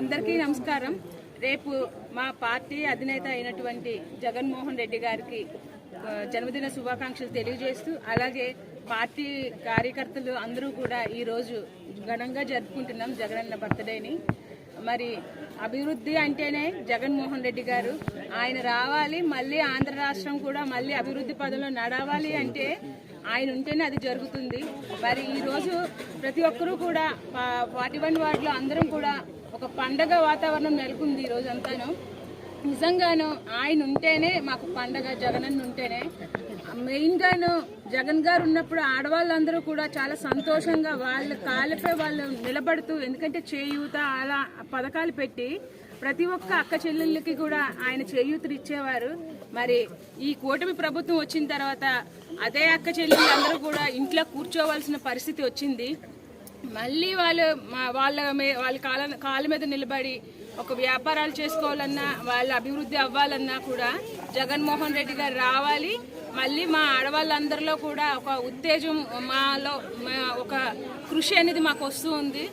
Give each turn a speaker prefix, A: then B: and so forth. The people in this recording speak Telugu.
A: అందరికీ నమస్కారం. రేపు మా పార్టీ అధినేత అయినటువంటి జగన్మోహన్ రెడ్డి గారికి జన్మదిన శుభాకాంక్షలు తెలియజేస్తూ, అలాగే పార్టీ కార్యకర్తలు అందరూ కూడా ఈరోజు ఘనంగా జరుపుకుంటున్నాం జగనన్న బర్త్డేని. మరి అభివృద్ధి అంటేనే జగన్మోహన్ రెడ్డి గారు, ఆయన రావాలి, మళ్ళీ ఆంధ్ర రాష్ట్రం కూడా మళ్ళీ అభివృద్ధి పదంలో నడవాలి అంటే ఆయన ఉంటేనే అది జరుగుతుంది. మరి ఈరోజు ప్రతి ఒక్కరూ కూడా 41 వార్డులో అందరం కూడా ఒక పండగ వాతావరణం నెలకొంది. ఈరోజు అంతాను నిజంగాను ఆయన ఉంటేనే మాకు పండగ, జగనన్న ఉంటేనే. మెయిన్గాను జగన్ గారు ఉన్నప్పుడు ఆడవాళ్ళందరూ కూడా చాలా సంతోషంగా వాళ్ళ కాళ్ళపై వాళ్ళు నిలబడుతూ, ఎందుకంటే చేయూత అలా పథకాలు పెట్టి ప్రతి ఒక్క అక్క చెల్లెళ్ళకి కూడా ఆయన చేయూతలు ఇచ్చేవారు. మరి ఈ కూటమి ప్రభుత్వం వచ్చిన తర్వాత అదే అక్క చెల్లెళ్ళందరూ కూడా ఇంట్లో కూర్చోవలసిన పరిస్థితి వచ్చింది. మళ్ళీ వాళ్ళ కాళ్ళ మీద నిలబడి ఒక వ్యాపారాలు చేసుకోవాలన్నా, వాళ్ళ అభివృద్ధి అవ్వాలన్నా కూడా జగన్మోహన్ రెడ్డి గారు రావాలి. మళ్ళీ మా ఆడవాళ్ళందరిలో కూడా ఒక ఉత్తేజం, మాలో ఒక కృషి అనేది మాకు వస్తూ ఉంది.